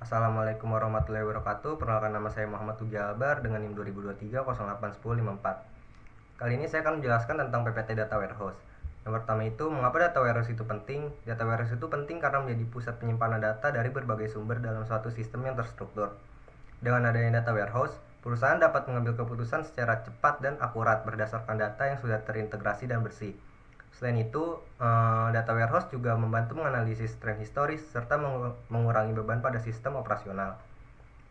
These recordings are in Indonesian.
Assalamualaikum warahmatullahi wabarakatuh. Perkenalkan, nama saya Muhammad Tugi Albar dengan NIM 2023 081054. Kali ini saya akan menjelaskan tentang PPT Data Warehouse. Yang pertama itu, mengapa data warehouse itu penting? Data warehouse itu penting karena menjadi pusat penyimpanan data dari berbagai sumber dalam suatu sistem yang terstruktur. Dengan adanya data warehouse, perusahaan dapat mengambil keputusan secara cepat dan akurat berdasarkan data yang sudah terintegrasi dan bersih. Selain itu, data warehouse juga membantu menganalisis tren historis serta mengurangi beban pada sistem operasional.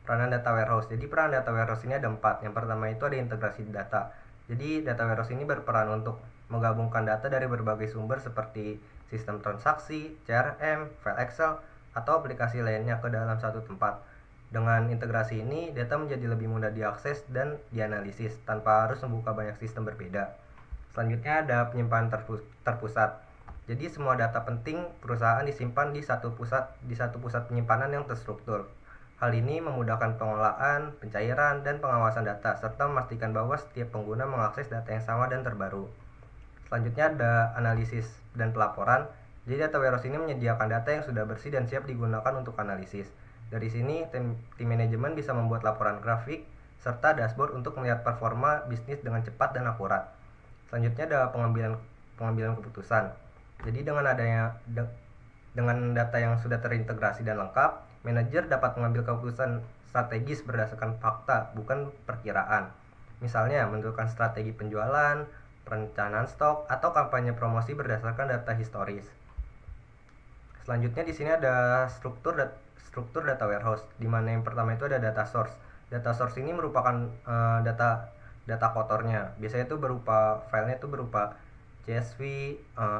Peranan data warehouse. Jadi peran data warehouse ini ada 4. Yang pertama itu ada integrasi data. Jadi data warehouse ini berperan untuk menggabungkan data dari berbagai sumber seperti sistem transaksi, CRM, file Excel, atau aplikasi lainnya ke dalam satu tempat. Dengan integrasi ini, data menjadi lebih mudah diakses dan dianalisis tanpa harus membuka banyak sistem berbeda. Selanjutnya ada penyimpanan terpusat. Jadi semua data penting perusahaan disimpan di satu pusat penyimpanan yang terstruktur. Hal ini memudahkan pengelolaan, pencairan, dan pengawasan data, serta memastikan bahwa setiap pengguna mengakses data yang sama dan terbaru. Selanjutnya ada analisis dan pelaporan. Jadi data warehouse ini menyediakan data yang sudah bersih dan siap digunakan untuk analisis. Dari sini, tim manajemen bisa membuat laporan grafik serta dashboard untuk melihat performa bisnis dengan cepat dan akurat. Selanjutnya ada pengambilan keputusan. Jadi dengan data yang sudah terintegrasi dan lengkap, manajer dapat mengambil keputusan strategis berdasarkan fakta, bukan perkiraan. Misalnya, menentukan strategi penjualan, perencanaan stok, atau kampanye promosi berdasarkan data historis. Selanjutnya di sini ada struktur data warehouse, di mana yang pertama itu ada data source. Data source ini merupakan data kotornya. Biasanya itu filenya itu berupa CSV,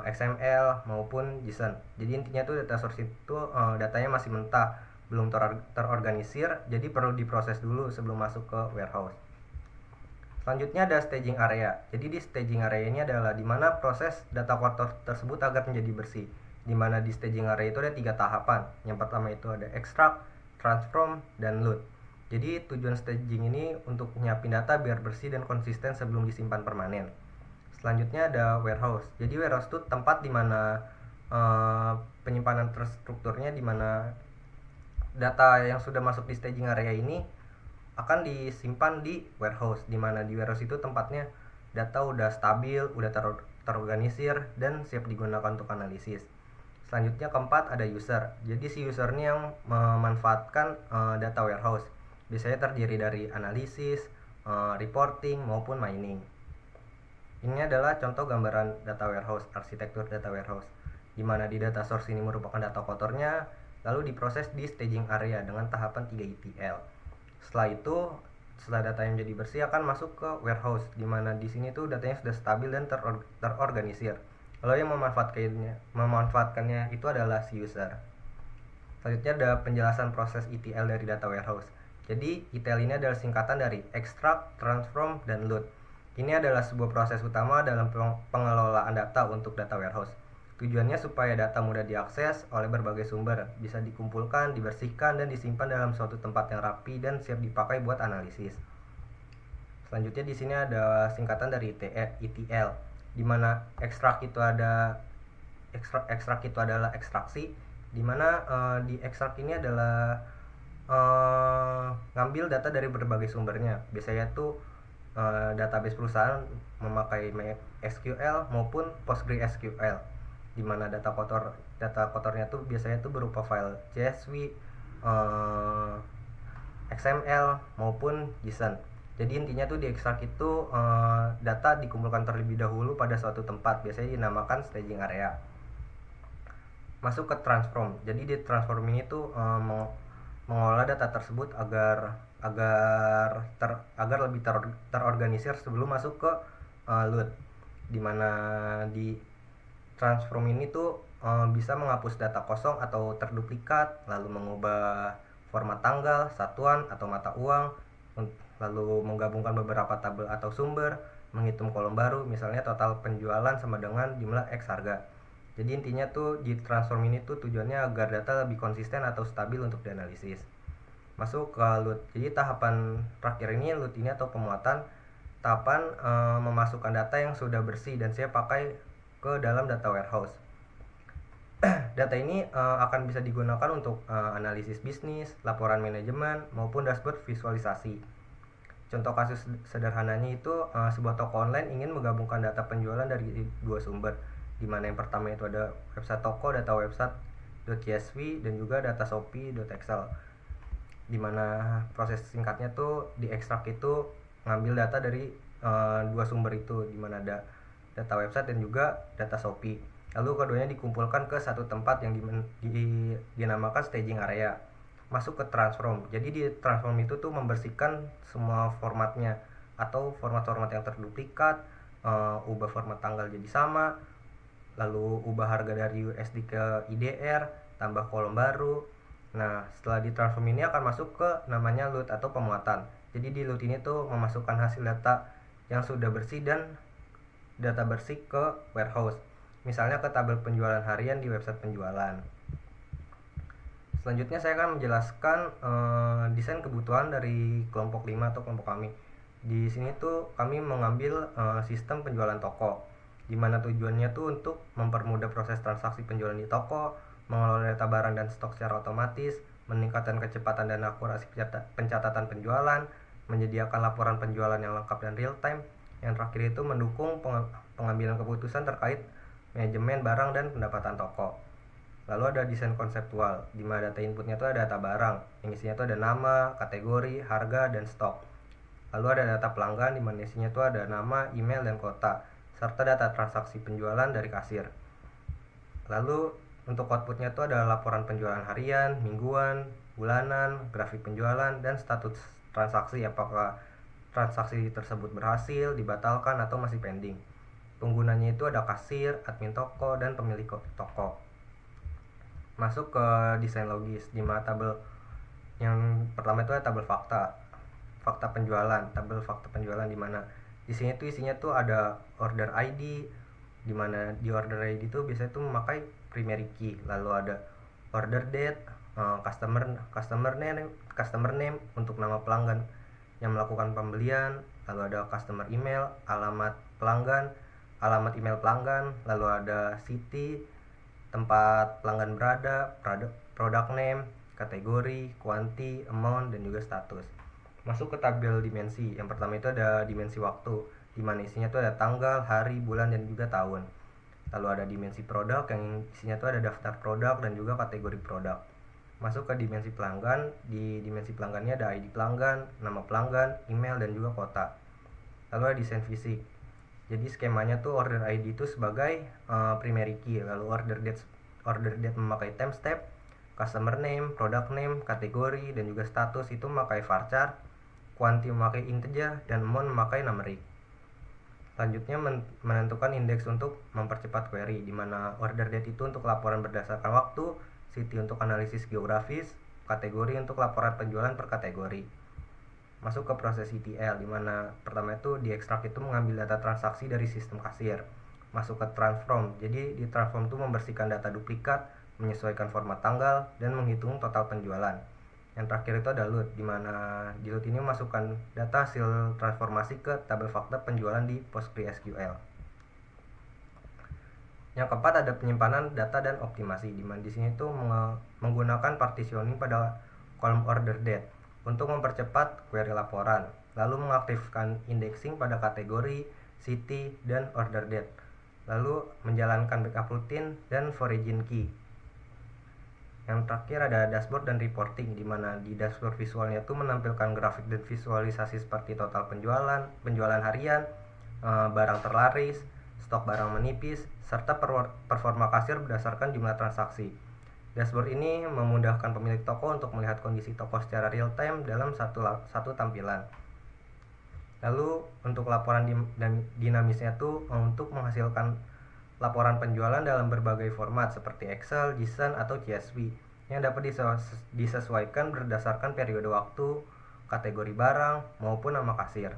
XML maupun JSON. Jadi intinya tuh data source itu datanya masih mentah, belum terorganisir, jadi perlu diproses dulu sebelum masuk ke warehouse. Selanjutnya ada staging area. Jadi di staging area ini adalah di mana proses data kotor tersebut agar menjadi bersih. Di mana di staging area itu ada 3 tahapan. Yang pertama itu ada extract, transform, dan load. Jadi tujuan staging ini untuk nyiapin data biar bersih dan konsisten sebelum disimpan permanen. Selanjutnya ada warehouse. Jadi warehouse itu tempat di mana penyimpanan terstrukturnya, di mana data yang sudah masuk di staging area ini akan disimpan di warehouse, di mana di warehouse itu tempatnya data udah stabil, udah terorganisir dan siap digunakan untuk analisis. Selanjutnya keempat ada user. Jadi si user ini yang memanfaatkan data warehouse. Biasanya terdiri dari analisis, reporting maupun mining. Ini adalah contoh gambaran data warehouse, arsitektur data warehouse, di mana di data source ini merupakan data kotornya, lalu diproses di staging area dengan tahapan 3 ETL. Setelah data yang jadi bersih akan masuk ke warehouse, di mana di sini tuh datanya sudah stabil dan terorganisir. Lalu yang memanfaatkannya itu adalah si user. Selanjutnya ada penjelasan proses ETL dari data warehouse. Jadi ETL ini adalah singkatan dari extract, transform, dan load. Ini adalah sebuah proses utama dalam pengelolaan data untuk data warehouse. Tujuannya supaya data mudah diakses oleh berbagai sumber, bisa dikumpulkan, dibersihkan, dan disimpan dalam suatu tempat yang rapi dan siap dipakai buat analisis. Selanjutnya di sini ada singkatan dari ETL, di mana ekstrak itu adalah ekstraksi, di mana di ekstrak ini adalah ngambil data dari berbagai sumbernya. Biasanya tuh database perusahaan memakai MySQL maupun PostgreSQL, di mana data kotornya tuh biasanya tuh berupa file CSV, XML maupun JSON. Jadi intinya tuh di ekstrak itu data dikumpulkan terlebih dahulu pada suatu tempat, biasanya dinamakan staging area. Masuk ke transform. Jadi di transform ini tuh mengolah data tersebut agar lebih terorganisir sebelum masuk ke load, dimana di transform ini tuh bisa menghapus data kosong atau terduplikat, lalu mengubah format tanggal, satuan atau mata uang, lalu menggabungkan beberapa tabel atau sumber, menghitung kolom baru, misalnya total penjualan sama dengan jumlah X harga. Jadi intinya tuh di transform ini tuh tujuannya agar data lebih konsisten atau stabil untuk dianalisis. Masuk ke load. Jadi tahapan terakhir ini load ini atau pemuatan, tahapan memasukkan data yang sudah bersih dan siap pakai ke dalam data warehouse. Data ini akan bisa digunakan untuk analisis bisnis, laporan manajemen, maupun dashboard visualisasi. Contoh kasus sederhananya itu sebuah toko online ingin menggabungkan data penjualan dari dua sumber, di mana yang pertama itu ada website toko, data website .csv, dan juga data shopee.excel, di mana proses singkatnya tuh diekstrak itu ngambil data dari dua sumber itu, di mana ada data website dan juga data shopee. Lalu keduanya dikumpulkan ke satu tempat yang dinamakan staging area. Masuk ke transform. Jadi di transform itu tuh membersihkan semua formatnya atau format-format yang terduplikat, ubah format tanggal jadi sama, lalu ubah harga dari USD ke IDR, tambah kolom baru. Nah, setelah ditransform ini akan masuk ke namanya load atau pemuatan. Jadi di load ini tuh memasukkan hasil data yang sudah bersih dan data bersih ke warehouse. Misalnya ke tabel penjualan harian di website penjualan. Selanjutnya saya akan menjelaskan desain kebutuhan dari kelompok 5 atau kelompok kami. Di sini tuh kami mengambil sistem penjualan toko, di mana tujuannya tuh untuk mempermudah proses transaksi penjualan di toko, mengelola data barang dan stok secara otomatis, meningkatkan kecepatan dan akurasi pencatatan penjualan, menyediakan laporan penjualan yang lengkap dan real time. Yang terakhir itu mendukung pengambilan keputusan terkait manajemen barang dan pendapatan toko. Lalu ada desain konseptual, di mana data inputnya itu ada data barang, yang isinya itu ada nama, kategori, harga, dan stok. Lalu ada data pelanggan, di mana isinya itu ada nama, email, dan kota, serta data transaksi penjualan dari kasir. Lalu untuk outputnya itu ada laporan penjualan harian, mingguan, bulanan, grafik penjualan, dan status transaksi, apakah transaksi tersebut berhasil, dibatalkan, atau masih pending. Penggunanya itu ada kasir, admin toko, dan pemilik toko. Masuk ke desain logis, di mana tabel yang pertama itu ada tabel fakta penjualan, tabel fakta penjualan, di mana di sini tuh isinya tuh ada order ID, di mana di order ID itu biasanya tuh memakai primary key, lalu ada order date, customer name untuk nama pelanggan yang melakukan pembelian, lalu ada customer email, alamat email pelanggan, lalu ada city, tempat pelanggan berada, product name, kategori, quantity, amount, dan juga status. Masuk ke tabel dimensi. Yang pertama itu ada dimensi waktu, di mana isinya itu ada tanggal, hari, bulan, dan juga tahun. Lalu ada dimensi produk, yang isinya itu ada daftar produk dan juga kategori produk. Masuk ke dimensi pelanggan. Di dimensi pelanggannya ada ID pelanggan, nama pelanggan, email, dan juga kota. Lalu ada desain fisik. Jadi skemanya tuh order ID itu sebagai primary key, lalu order date memakai timestamp, customer name, product name, kategori, dan juga status itu memakai varchar, quantity memakai integer, dan amount memakai numeric. Selanjutnya menentukan indeks untuk mempercepat query, di mana order date itu untuk laporan berdasarkan waktu, city untuk analisis geografis, kategori untuk laporan penjualan per kategori. Masuk ke proses ETL, di mana pertama itu diekstrak itu mengambil data transaksi dari sistem kasir. Masuk ke transform, jadi di transform itu membersihkan data duplikat, menyesuaikan format tanggal, dan menghitung total penjualan. Yang terakhir itu ada load, di mana di load ini memasukkan data hasil transformasi ke tabel fakta penjualan di PostgreSQL. Yang keempat ada penyimpanan data dan optimasi, di mana di sini tuh menggunakan partitioning pada kolom order date untuk mempercepat query laporan, lalu mengaktifkan indexing pada kategori, city, dan order date, lalu menjalankan backup rutin dan origin key. Yang terakhir ada dashboard dan reporting, di mana di dashboard visualnya itu menampilkan grafik dan visualisasi seperti total penjualan harian, barang terlaris, stok barang menipis, serta performa kasir berdasarkan jumlah transaksi. Dashboard ini memudahkan pemilik toko untuk melihat kondisi toko secara real time dalam satu tampilan. Lalu untuk laporan dinamisnya tuh untuk menghasilkan laporan penjualan dalam berbagai format seperti Excel, JSON, atau CSV yang dapat disesuaikan berdasarkan periode waktu, kategori barang, maupun nama kasir.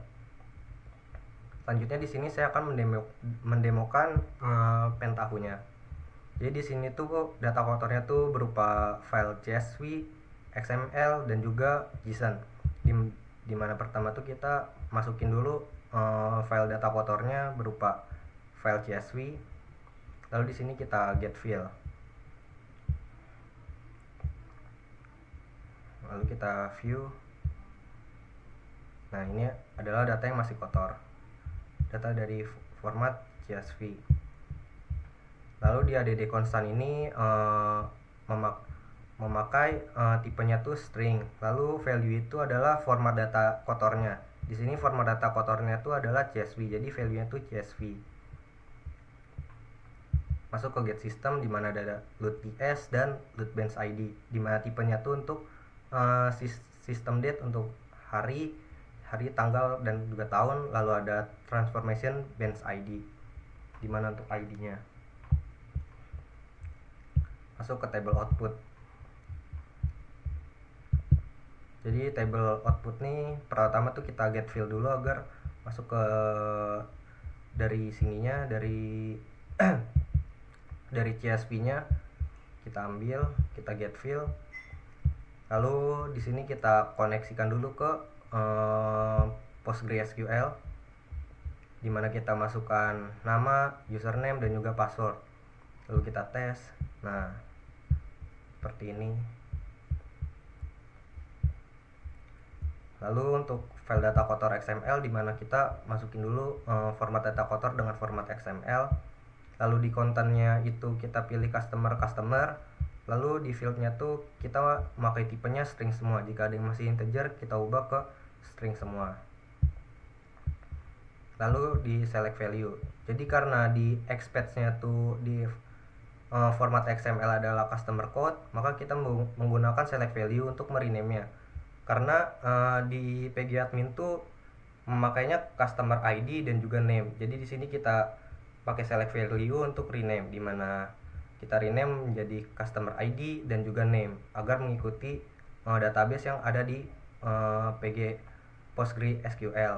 Selanjutnya di sini saya akan mendemokan Pentaho-nya. Jadi di sini tuh data kotornya tuh berupa file CSV, XML, dan juga JSON. Di mana pertama tuh kita masukin dulu file data kotornya berupa file CSV. Lalu di sini kita get file. lalu kita view. Nah, ini adalah data yang masih kotor, data dari format CSV. Lalu di add constant ini memakai tipenya tuh string, lalu value itu adalah format data kotornya. Di sini format data kotornya tuh adalah CSV, jadi value-nya tuh CSV. Masuk ke get system di mana ada load ts dan load bench id, di mana tipenya tuh untuk system date untuk hari, tanggal dan juga tahun, lalu ada transformation bench id di mana untuk id-nya. Masuk ke table output. Jadi table output nih pertama tuh kita get field dulu agar masuk ke dari sininya, dari dari CSV-nya kita ambil, kita get field. Lalu di sini kita koneksikan dulu ke PostgreSQL, di mana kita masukkan nama, username dan juga password. Lalu kita tes. Nah, seperti ini. Lalu untuk file data kotor XML, di mana kita masukin dulu format data kotor dengan format XML. Lalu di kontennya itu kita pilih customer. Lalu di fieldnya tuh kita memakai tipenya string semua. Jika ada yang masih integer, kita ubah ke string semua. Lalu di select value. Jadi karena di expect-nya tuh di format XML adalah customer code, maka kita menggunakan select value untuk merename-nya. Karena di pgadmin tuh memakainya customer ID dan juga name. Jadi di sini kita pakai select value untuk rename, di mana kita rename menjadi customer ID dan juga name agar mengikuti database yang ada di PG PostgreSQL.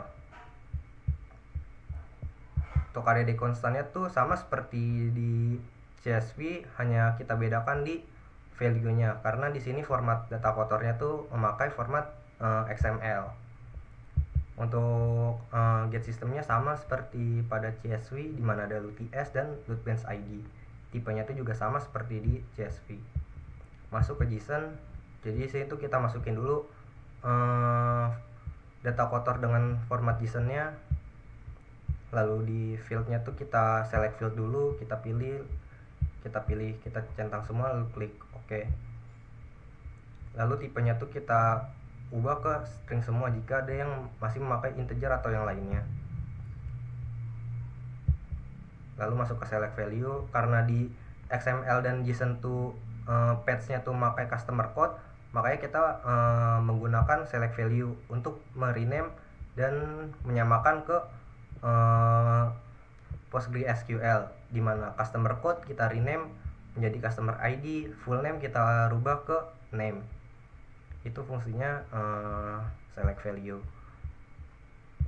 Untuk add konstannya tuh sama seperti di CSV, hanya kita bedakan di value-nya karena di sini format data kotornya tuh memakai format XML. Untuk get sistemnya sama seperti pada CSV, di mana ada load ts dan load bench id. Tipenya itu juga sama seperti di CSV. Masuk ke JSON. Jadi di sini tuh kita masukin dulu data kotor dengan format JSON-nya. Lalu di field-nya tuh kita select field dulu, kita pilih, kita centang semua, lalu klik OK. Lalu tipenya tuh kita ubah ke string semua jika ada yang masih memakai integer atau yang lainnya. Lalu masuk ke select value. Karena di XML dan JSON tuh patch-nya tuh memakai customer code, makanya kita menggunakan select value untuk merename dan menyamakan ke PostgreSQL, di mana customer code kita rename menjadi customer ID, full name kita rubah ke name. Itu fungsinya select value.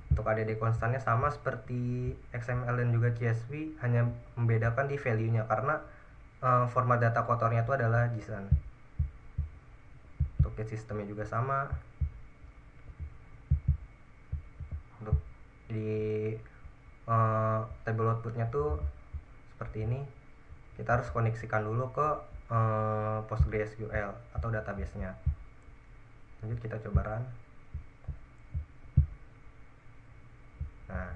Untuk add konstannya sama seperti XML dan juga CSV, hanya membedakan di value-nya karena format data kotornya itu adalah JSON. Untuk get sistemnya juga sama. Untuk di table outputnya tuh seperti ini. Kita harus koneksikan dulu ke PostgreSQL atau database-nya. Lanjut kita coba run. Nah,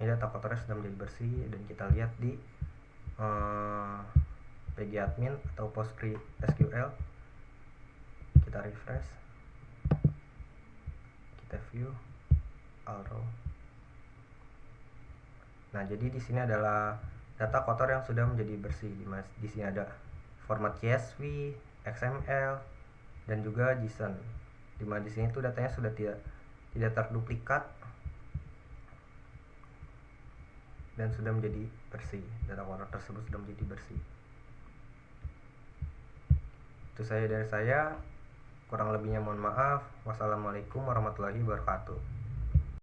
ini data kotornya sudah menjadi bersih dan kita lihat di pgadmin atau PostgreSQL. Kita refresh, kita view all row. Nah, jadi di sini adalah data kotor yang sudah menjadi bersih. Di sini ada format CSV, XML, dan juga JSON. Di mana di sini tuh datanya sudah tidak terduplikat dan sudah menjadi bersih. Data kotor tersebut sudah menjadi bersih. Itu saja dari saya. Kurang lebihnya mohon maaf. Wassalamualaikum warahmatullahi wabarakatuh.